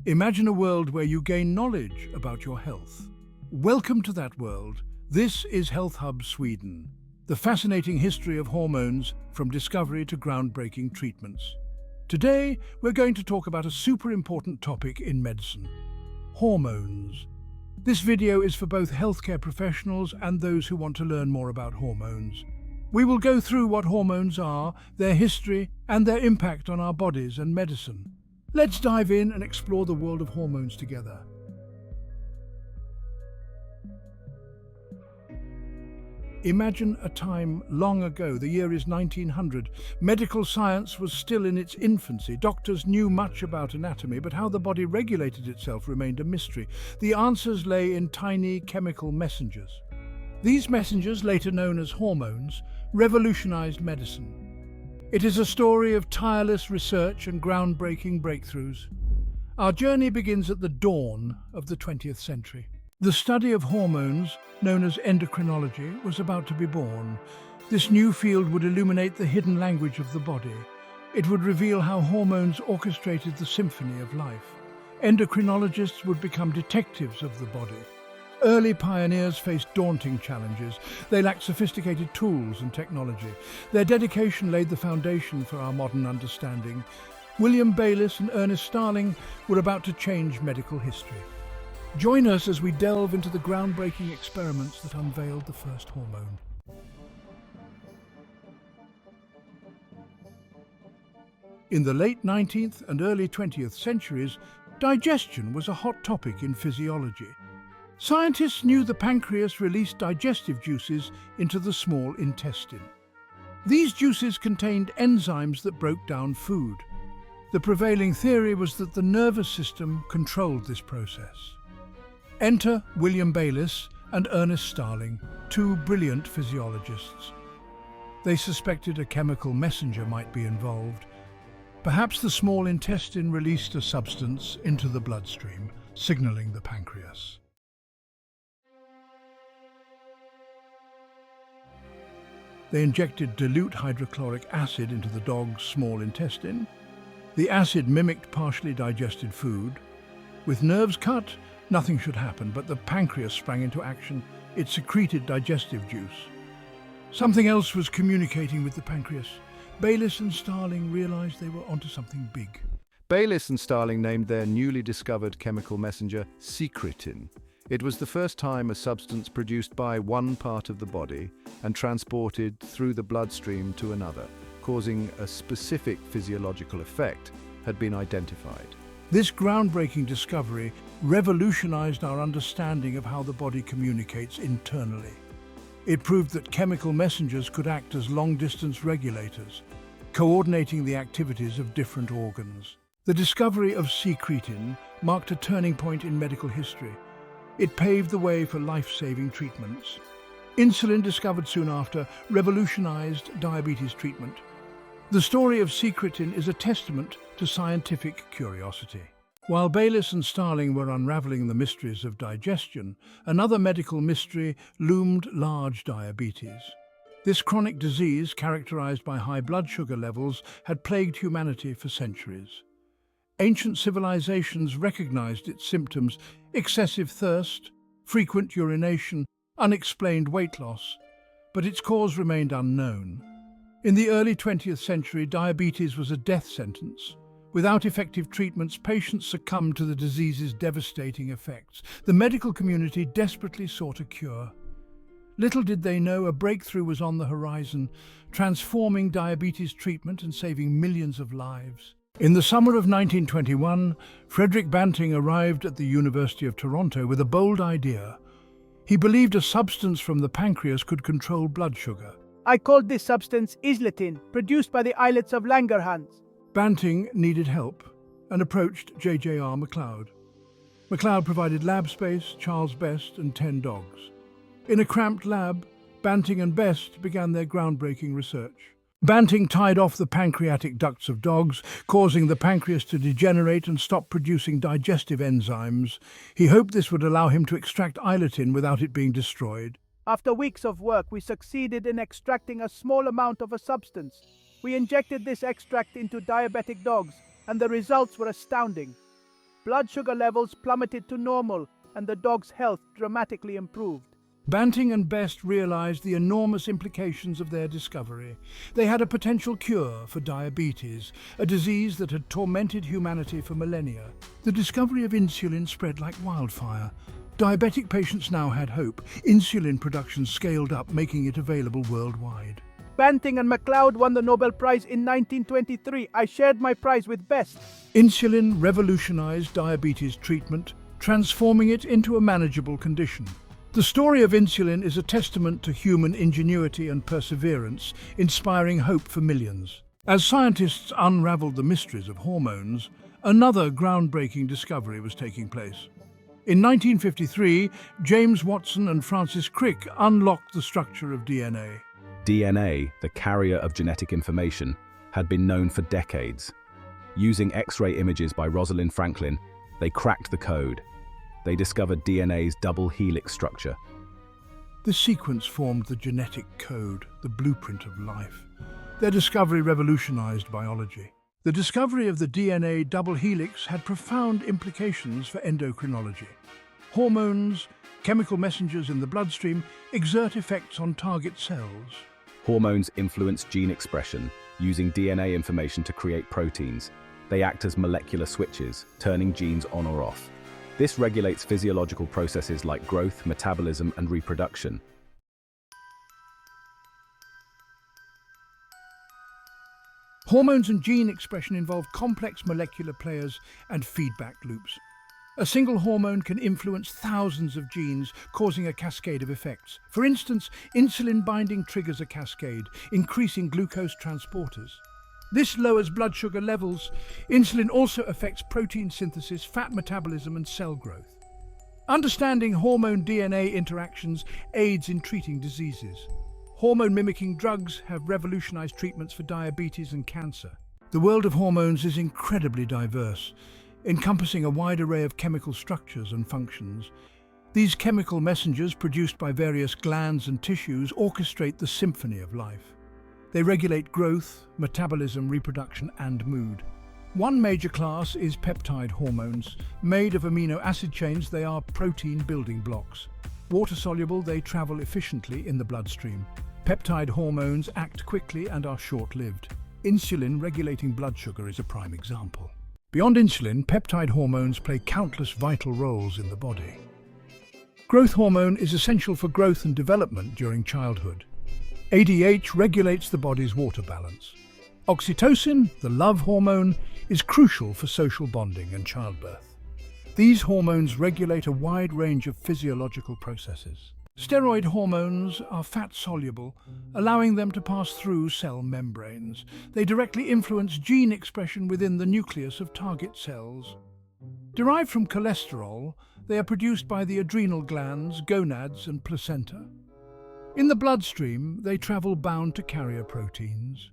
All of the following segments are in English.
Imagine a world where you gain knowledge about your health. Welcome to that world. This is Health Hub Sweden, the fascinating history of hormones from discovery to groundbreaking treatments. Today, we're going to talk about a super important topic in medicine: hormones. This video is for both healthcare professionals and those who want to learn more about hormones. We will go through what hormones are, their history, and their impact on our bodies and medicine. Let's dive in and explore the world of hormones together. Imagine a time long ago. The year is 1900. Medical science was still in its infancy. Doctors knew much about anatomy, but how the body regulated itself remained a mystery. The answers lay in tiny chemical messengers. These messengers, later known as hormones, revolutionized medicine. It is a story of tireless research and groundbreaking breakthroughs. Our journey begins at the dawn of the 20th century. The study of hormones, known as endocrinology, was about to be born. This new field would illuminate the hidden language of the body. It would reveal how hormones orchestrated the symphony of life. Endocrinologists would become detectives of the body. Early pioneers faced daunting challenges. They lacked sophisticated tools and technology. Their dedication laid the foundation for our modern understanding. William Bayliss and Ernest Starling were about to change medical history. Join us as we delve into the groundbreaking experiments that unveiled the first hormone. In the late 19th and early 20th centuries, digestion was a hot topic in physiology. Scientists knew the pancreas released digestive juices into the small intestine. These juices contained enzymes that broke down food. The prevailing theory was that the nervous system controlled this process. Enter William Bayliss and Ernest Starling, two brilliant physiologists. They suspected a chemical messenger might be involved. Perhaps the small intestine released a substance into the bloodstream, signaling the pancreas. They injected dilute hydrochloric acid into the dog's small intestine. The acid mimicked partially digested food. With nerves cut, nothing should happen, but the pancreas sprang into action. It secreted digestive juice. Something else was communicating with the pancreas. Bayliss and Starling realized they were onto something big. Bayliss and Starling named their newly discovered chemical messenger secretin. It was the first time a substance produced by one part of the body and transported through the bloodstream to another, causing a specific physiological effect, had been identified. This groundbreaking discovery revolutionized our understanding of how the body communicates internally. It proved that chemical messengers could act as long-distance regulators, coordinating the activities of different organs. The discovery of secretin marked a turning point in medical history. It paved the way for life-saving treatments. Insulin, discovered soon after, revolutionized diabetes treatment. The story of secretin is a testament to scientific curiosity. While Bayliss and Starling were unraveling the mysteries of digestion, another medical mystery loomed: large diabetes. This chronic disease, characterized by high blood sugar levels, had plagued humanity for centuries. Ancient civilizations recognized its symptoms: excessive thirst, frequent urination, unexplained weight loss, but its cause remained unknown. In the early 20th century, diabetes was a death sentence. Without effective treatments, patients succumbed to the disease's devastating effects. The medical community desperately sought a cure. Little did they know a breakthrough was on the horizon, transforming diabetes treatment and saving millions of lives. In the summer of 1921, Frederick Banting arrived at the University of Toronto with a bold idea. He believed a substance from the pancreas could control blood sugar. I called this substance isletin, produced by the islets of Langerhans. Banting needed help and approached J.J.R. MacLeod. MacLeod provided lab space, Charles Best, and 10 dogs. In a cramped lab, Banting and Best began their groundbreaking research. Banting tied off the pancreatic ducts of dogs, causing the pancreas to degenerate and stop producing digestive enzymes. He hoped this would allow him to extract iletin without it being destroyed. After weeks of work, we succeeded in extracting a small amount of a substance. We injected this extract into diabetic dogs, and the results were astounding. blood sugar levels plummeted to normal, and the dog's health dramatically improved. Banting and Best realized the enormous implications of their discovery. They had a potential cure for diabetes, a disease that had tormented humanity for millennia. The discovery of insulin spread like wildfire. Diabetic patients now had hope. Insulin production scaled up, making it available worldwide. Banting and MacLeod won the Nobel Prize in 1923. I shared my prize with Best. Insulin revolutionized diabetes treatment, transforming it into a manageable condition. The story of insulin is a testament to human ingenuity and perseverance, inspiring hope for millions. As scientists unraveled the mysteries of hormones, another groundbreaking discovery was taking place. In 1953, James Watson and Francis Crick unlocked the structure of DNA. DNA, the carrier of genetic information, had been known for decades. Using X-ray images by Rosalind Franklin, they cracked the code. They discovered DNA's double helix structure. This sequence formed the genetic code, the blueprint of life. Their discovery revolutionized biology. The discovery of the DNA double helix had profound implications for endocrinology. Hormones, chemical messengers in the bloodstream, exert effects on target cells. Hormones influence gene expression, using DNA information to create proteins. They act as molecular switches, turning genes on or off. This regulates physiological processes like growth, metabolism, and reproduction. Hormones and gene expression involve complex molecular players and feedback loops. A single hormone can influence thousands of genes, causing a cascade of effects. For instance, insulin binding triggers a cascade, increasing glucose transporters. This lowers blood sugar levels. Insulin also affects protein synthesis, fat metabolism, and cell growth. Understanding hormone DNA interactions aids in treating diseases. Hormone-mimicking drugs have revolutionized treatments for diabetes and cancer. The world of hormones is incredibly diverse, encompassing a wide array of chemical structures and functions. These chemical messengers, produced by various glands and tissues, orchestrate the symphony of life. They regulate growth, metabolism, reproduction, and mood. One major class is peptide hormones. Made of amino acid chains, they are protein building blocks. Water-soluble, they travel efficiently in the bloodstream. Peptide hormones act quickly and are short-lived. Insulin regulating blood sugar is a prime example. Beyond insulin, peptide hormones play countless vital roles in the body. Growth hormone is essential for growth and development during childhood. ADH regulates the body's water balance. Oxytocin, the love hormone, is crucial for social bonding and childbirth. These hormones regulate a wide range of physiological processes. Steroid hormones are fat-soluble, allowing them to pass through cell membranes. They directly influence gene expression within the nucleus of target cells. Derived from cholesterol, they are produced by the adrenal glands, gonads, and placenta. In the bloodstream, they travel bound to carrier proteins.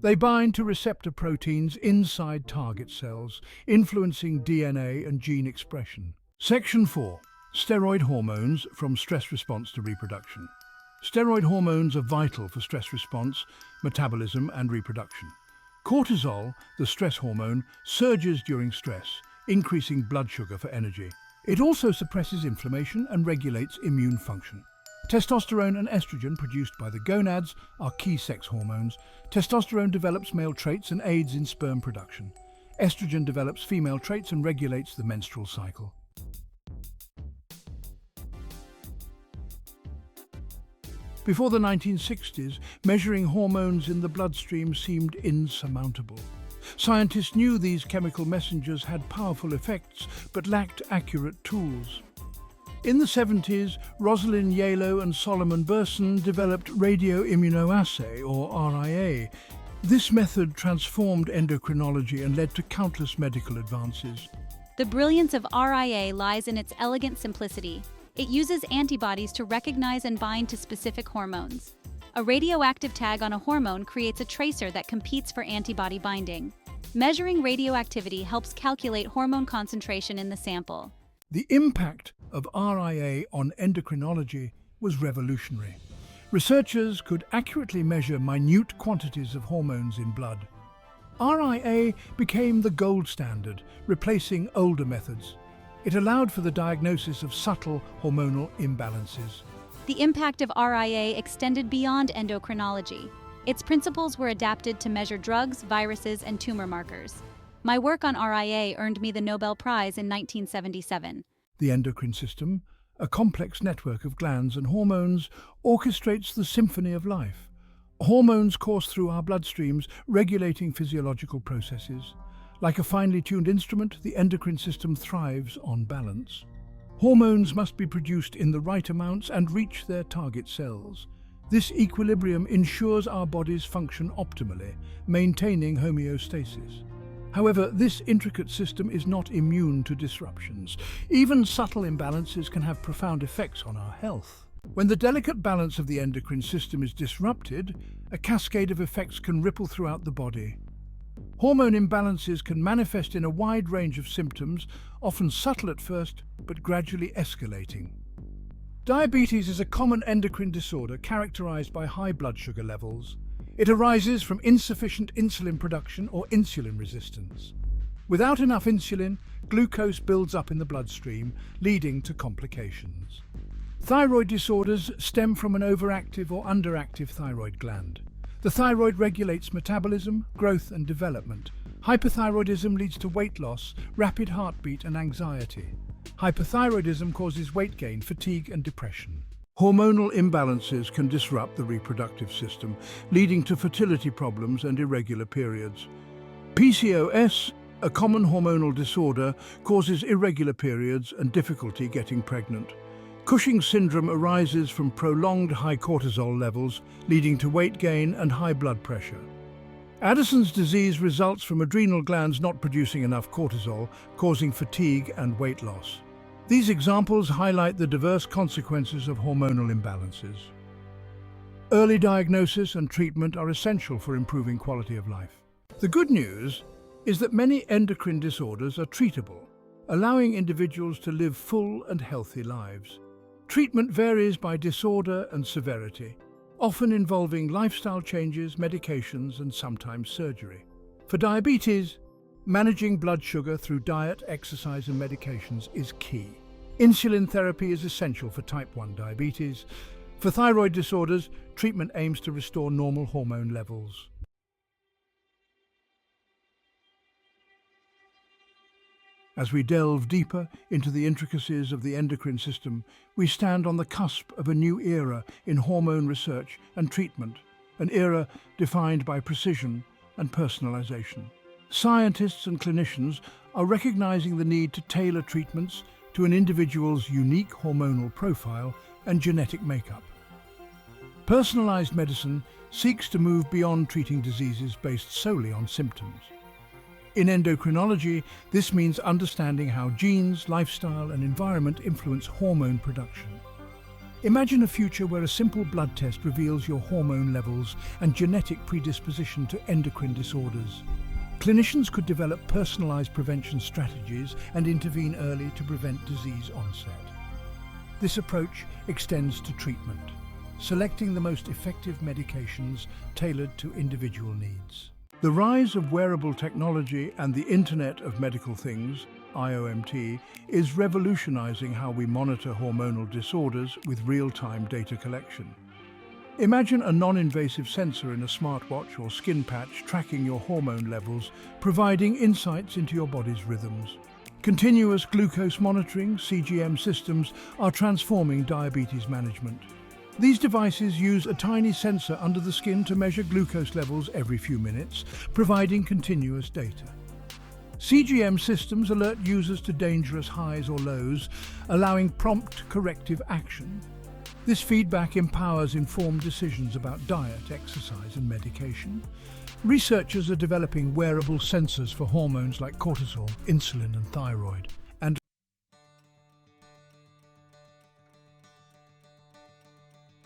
They bind to receptor proteins inside target cells, influencing DNA and gene expression. Section 4. Steroid hormones from stress response to reproduction. Steroid hormones are vital for stress response, metabolism, and reproduction. Cortisol, the stress hormone, surges during stress, increasing blood sugar for energy. It also suppresses inflammation and regulates immune function. Testosterone and estrogen, produced by the gonads, are key sex hormones. Testosterone develops male traits and aids in sperm production. Estrogen develops female traits and regulates the menstrual cycle. Before the 1960s, measuring hormones in the bloodstream seemed insurmountable. Scientists knew these chemical messengers had powerful effects, but lacked accurate tools. In the 70s, Rosalind Yalow and Solomon Burson developed radioimmunoassay, or RIA. This method transformed endocrinology and led to countless medical advances. The brilliance of RIA lies in its elegant simplicity. It uses antibodies to recognize and bind to specific hormones. A radioactive tag on a hormone creates a tracer that competes for antibody binding. Measuring radioactivity helps calculate hormone concentration in the sample. The impact of RIA on endocrinology was revolutionary. Researchers could accurately measure minute quantities of hormones in blood. RIA became the gold standard, replacing older methods. It allowed for the diagnosis of subtle hormonal imbalances. The impact of RIA extended beyond endocrinology. Its principles were adapted to measure drugs, viruses, and tumor markers. My work on RIA earned me the Nobel Prize in 1977. The endocrine system, a complex network of glands and hormones, orchestrates the symphony of life. Hormones course through our bloodstreams, regulating physiological processes. Like a finely tuned instrument, the endocrine system thrives on balance. Hormones must be produced in the right amounts and reach their target cells. This equilibrium ensures our bodies function optimally, maintaining homeostasis. However, this intricate system is not immune to disruptions. Even subtle imbalances can have profound effects on our health. When the delicate balance of the endocrine system is disrupted, a cascade of effects can ripple throughout the body. Hormone imbalances can manifest in a wide range of symptoms, often subtle at first, but gradually escalating. Diabetes is a common endocrine disorder characterized by high blood sugar levels. It arises from insufficient insulin production or insulin resistance. Without enough insulin, glucose builds up in the bloodstream, leading to complications. Thyroid disorders stem from an overactive or underactive thyroid gland. The thyroid regulates metabolism, growth, and development. Hyperthyroidism leads to weight loss, rapid heartbeat, and anxiety. Hyperthyroidism causes weight gain, fatigue, and depression. Hormonal imbalances can disrupt the reproductive system, leading to fertility problems and irregular periods. PCOS, a common hormonal disorder, causes irregular periods and difficulty getting pregnant. Cushing's syndrome arises from prolonged high cortisol levels, leading to weight gain and high blood pressure. Addison's disease results from adrenal glands not producing enough cortisol, causing fatigue and weight loss. These examples highlight the diverse consequences of hormonal imbalances. Early diagnosis and treatment are essential for improving quality of life. The good news is that many endocrine disorders are treatable, allowing individuals to live full and healthy lives. Treatment varies by disorder and severity, often involving lifestyle changes, medications, and sometimes surgery. For diabetes, managing blood sugar through diet, exercise, and medications is key. Insulin therapy is essential for type 1 diabetes. For thyroid disorders, treatment aims to restore normal hormone levels. As we delve deeper into the intricacies of the endocrine system, we stand on the cusp of a new era in hormone research and treatment, an era defined by precision and personalization. Scientists and clinicians are recognizing the need to tailor treatments to an individual's unique hormonal profile and genetic makeup. Personalized medicine seeks to move beyond treating diseases based solely on symptoms. In endocrinology, this means understanding how genes, lifestyle, and environment influence hormone production. Imagine a future where a simple blood test reveals your hormone levels and genetic predisposition to endocrine disorders. Clinicians could develop personalized prevention strategies and intervene early to prevent disease onset. This approach extends to treatment, selecting the most effective medications tailored to individual needs. The rise of wearable technology and the Internet of Medical Things, IOMT, is revolutionizing how we monitor hormonal disorders with real-time data collection. Imagine a non-invasive sensor in a smartwatch or skin patch tracking your hormone levels, providing insights into your body's rhythms. Continuous glucose monitoring, CGM systems, are transforming diabetes management. These devices use a tiny sensor under the skin to measure glucose levels every few minutes, providing continuous data. CGM systems alert users to dangerous highs or lows, allowing prompt corrective action. This feedback empowers informed decisions about diet, exercise, and medication. Researchers are developing wearable sensors for hormones like cortisol, insulin, and thyroid. And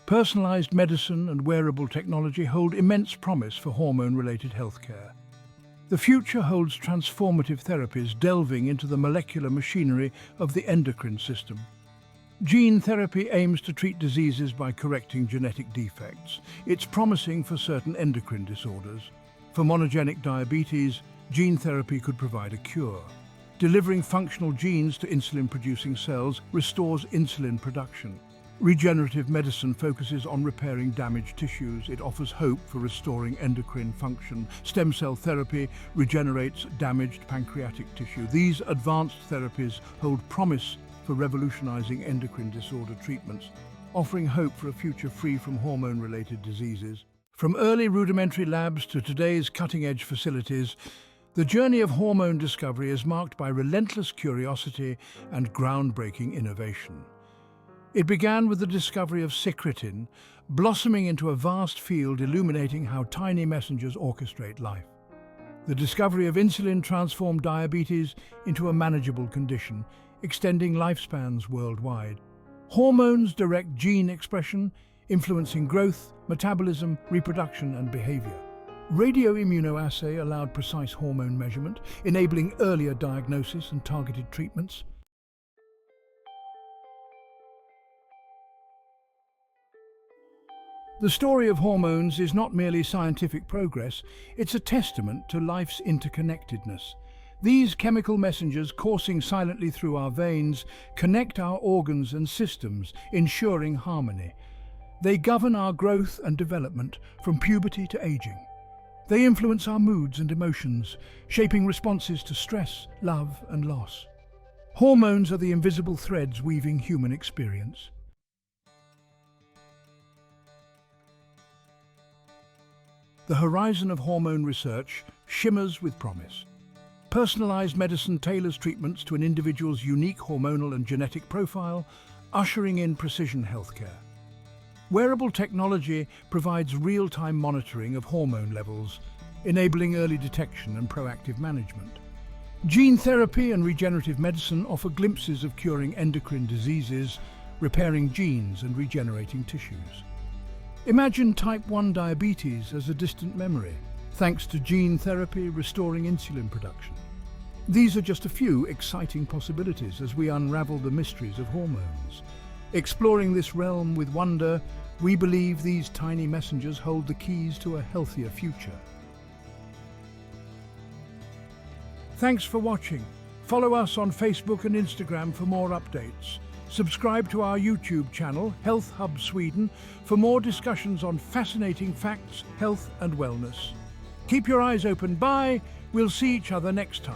personalized medicine and wearable technology hold immense promise for hormone-related healthcare. The future holds transformative therapies delving into the molecular machinery of the endocrine system. Gene therapy aims to treat diseases by correcting genetic defects. It's promising for certain endocrine disorders. For monogenic diabetes, gene therapy could provide a cure. Delivering functional genes to insulin-producing cells restores insulin production. Regenerative medicine focuses on repairing damaged tissues. It offers hope for restoring endocrine function. Stem cell therapy regenerates damaged pancreatic tissue. These advanced therapies hold promise for revolutionizing endocrine disorder treatments, offering hope for a future free from hormone-related diseases. From early rudimentary labs to today's cutting-edge facilities, the journey of hormone discovery is marked by relentless curiosity and groundbreaking innovation. It began with the discovery of secretin, blossoming into a vast field illuminating how tiny messengers orchestrate life. The discovery of insulin transformed diabetes into a manageable condition, extending lifespans worldwide. Hormones direct gene expression, influencing growth, metabolism, reproduction, and behavior. Radioimmunoassay allowed precise hormone measurement, enabling earlier diagnosis and targeted treatments. The story of hormones is not merely scientific progress, it's a testament to life's interconnectedness. These chemical messengers coursing silently through our veins connect our organs and systems, ensuring harmony. They govern our growth and development from puberty to aging. They influence our moods and emotions, shaping responses to stress, love, and loss. Hormones are the invisible threads weaving human experience. The horizon of hormone research shimmers with promise. Personalized medicine tailors treatments to an individual's unique hormonal and genetic profile, ushering in precision healthcare. Wearable technology provides real-time monitoring of hormone levels, enabling early detection and proactive management. Gene therapy and regenerative medicine offer glimpses of curing endocrine diseases, repairing genes and regenerating tissues. Imagine type 1 diabetes as a distant memory, thanks to gene therapy restoring insulin production. These are just a few exciting possibilities as we unravel the mysteries of hormones. Exploring this realm with wonder, we believe these tiny messengers hold the keys to a healthier future. Thanks for watching. Follow us on Facebook and Instagram for more updates. Subscribe to our YouTube channel, Health Hub Sweden, for more discussions on fascinating facts, health and wellness. Keep your eyes open. Bye. We'll see each other next time.